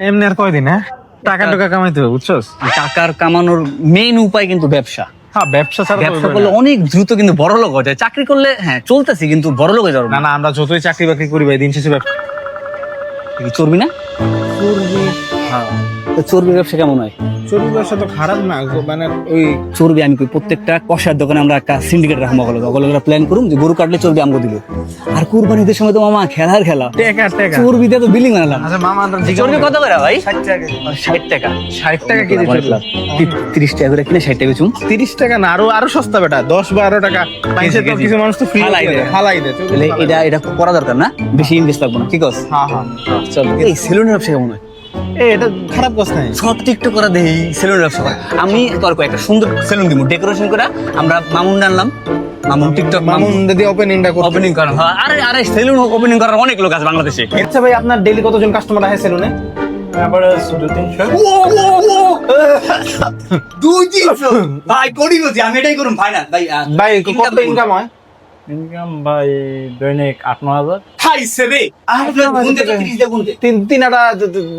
এমনি আর কয়দিন, হ্যাঁ টাকা টাকা কামাইতে হবে, বুঝছস? টাকার কামানোর মেইন উপায় কিন্তু ব্যবসা। হ্যাঁ, ব্যবসা ছাড়া ব্যবসা করলে অনেক দ্রুত কিন্তু বড় লোক হয়ে যায়। চাকরি করলে হ্যাঁ চলতেছি, কিন্তু বড় লোক হয়ে যাবো না না, আমরা যতই চাকরি বাকরি করি ভাই, দিন শেষে ব্যবসা। চর্বি না, হ্যাঁ, তো চর্বির ব্যবসা কেমন হয়? চর্বি ব্যবসা তো খারাপ না, মানে ওই চর্বি আমি কই, প্রত্যেকটা কষার দোকানে আমরা একটা সিন্ডিকেট রাখবো, অগলগরা প্ল্যান করুম যে গরু কাটলে চর্বি আমগো দিল। আর কুরবানিদের সময় তো মামা খেলার খেলা, টাকা টাকা। চর্বি দিয়ে তো বিলিং বানালাম। আচ্ছা মামা, আমরা চর্বি কত করে ভাই? 60 টাকা। 60 টাকা। 60 টাকা কেজি চর্বি। 30 টাকা করে কিনে 60 টাকা চুম। 30 টাকা না, আরো সস্তা বেটা, 10-12 টাকা। কেজি, তো কিছু মানুষ তো ফ্রি ফালাই দেয়। ফালাই দেয় চর্বি তাহলে ফালাই দেয়। এটা করা দরকার না, বেশি ইনভেস্ট লাগবে না, ঠিক আছে? হ্যাঁ হ্যাঁ। চল, এই সেলুনের ব্যবসা কেমন হয়? এটা খারাপ কথা নাই। সব টিকটক করা দেই সেলুনের ব্যবসা করে। আমি তোর একটা সুন্দর সেলুন দিব, ডেকোরেশন করে আমরা মামুন আনলাম, মামুন টিকটক মামুন যদি ওপেনিংটা করতে। ওপেনিং করা। হ্যাঁ, আরে আরে সেলুন ওপেনিং করার অনেক লোক আছে বাংলাদেশে। আচ্ছা ভাই, আপনার ডেইলি কতজন কাস্টমার আসে সেলুনে? ভাই কোটি বলছি, আমি এটাই করুম ভাই না ভাই। ভাই কত ইনকাম হয়? ইনকাম ভাই দৈনিক 8-9 হাজার। খাইছে রে, গুনতে তো 30 দিয়ে গুনতে। 3 আটা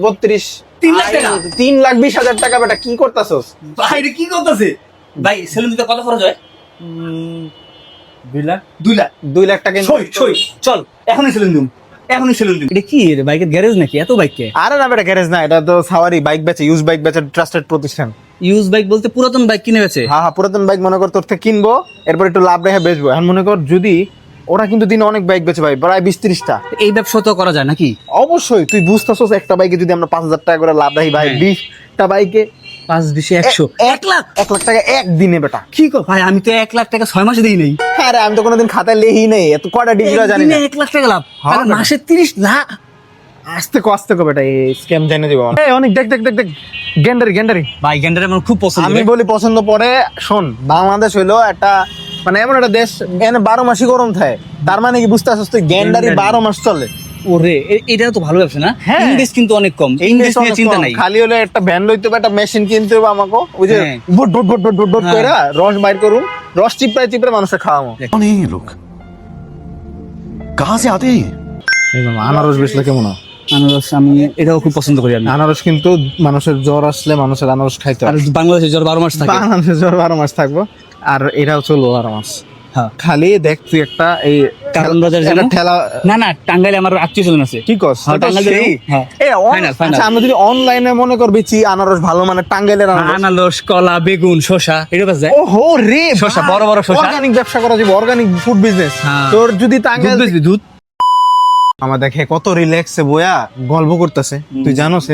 32। 3 লাখ টাকা। 3,20,000 টাকা বেটা, কি করতাছস? ভাই রে কি করতেছে? ভাই সেলুন দিতে কত খরচ হয়? 2 লাখ। 2 লাখ। 2 লাখ টাকা। সই চল, এখনই সেলুন দিম, এখনই সেলুন দিম। এটা কি রে, বাইকের গ্যারেজ নাকি? এত বাইক কে? আরে না বেটা, গ্যারেজ না, এটা তো সাওয়ারি বাইক বেচে, ইউজ বাইক বেচে, ট্রাস্টেড প্রতিষ্ঠান। ইউজ বাইক বলতে পুরাতন বাইক কিনে বেচে? হ্যাঁ হ্যাঁ, পুরাতন বাইক মনে কর তোর থেকে কিনবো, এরপর একটু লাভ রেখে বেচবো। এখন মনে কর যদি ওরা কিন্তু দিনে অনেক বাইক বেচে ভাই, প্রায় 20-30টা। এই ব্যবসা তো করা যায় নাকি? অবশ্যই, তুই বুঝতেছস, একটা বাইকে যদি আমরা 5,000 টাকা করে লাভ রাখি ভাই, হ্যাঁ। 20টা বাইকে 5-20-100 1 লাখ। 1 লাখ টাকা একদিনে বেটা। কি কর ভাই, আমি তো 1 লাখ টাকা 6 মাসে দিই নেই। আরে আমি তো কোনোদিন খাতায় লেহি নেই, এত কয়টা ডিগ্রি জানি না। 1 লাখ টাকা লাভ, হ্যাঁ, তাহলে বেটা। মাসে 30 লাখ। আস্তে কো বেটা, এই স্ক্যাম জানে দিব। এই অনেক দেখ দেখ দেখ দেখ, গেন্ডারি। ভাই গ্যান্ডার আমার খুব পছন্দ। আমি বলি পছন্দ পড়ে, শোন, বাংলাদেশ হইলো একটা মানে এমন একটা দেশ, এখানে 12 মাসই গরম থাকে। তার মানে কি বুঝতে আসছিস তুই, গেন্ডারি 12 মাস চলে। ওরে এটা তো ভালো ব্যবসা না? হ্যাঁ। ইনভেস্ট কিন্তু অনেক কম, ইনভেস্ট নিয়ে চিন্তা নাই। খালি হলে একটা ভ্যান লইতে হবে, একটা মেশিন কিনতে হবে আমাকে, ওই যে হ্যাঁ। বুট বুট বুট বুট বুট বুট হ্যাঁ। কইরা রস বাইর করুম, রস চিপড়ায় চিপড়ে মানুষকে খাওয়ামো। कौन है ये लोग? कहाँ से आते हैं? আনারস বেচলে কেমন হয়? আনারস আমি এটাও খুব পছন্দ করি আমি। আনারস কিন্তু মানুষের জ্বর আসলে মানুষের আনারস খাইতে আর হয়। বাংলাদেশে জ্বর 12 মাস থাকে। বাংলাদেশে জ্বর 12 মাস থাকবো, আর এটাও চলবো 12 মাস। হ্যাঁ। খালি দেখ তুই একটা এই কারণ বাজার একটা যাবো? ঠেলা। না না, টাঙ্গাইলে আমার আত্মীয় স্বজন আছে। কি কস? হ্যাঁ, টাঙ্গাইলে সেই? যাবো। হ্যাঁ। এ, Final, final. আচ্ছা, আমরা যদি অনলাইনে মনে করবি আনারস ভালো, মানে টাঙ্গাইলের আনারস। আনারস, কলা, বেগুন, শসা এটা পাওয়া যায়। ওহো রে, শসা, বড় বড় শসা। অর্গানিক ব্যবসা করা যাবে, অর্গানিক ফুড বিজনেস। হ্যাঁ। তোর যদি দুধ টাঙ্গাইল বেচবি, দুধ। আমার দেখে কত রিল্যাক্সে বয়া গল্প করতেছে, তুই জানোস?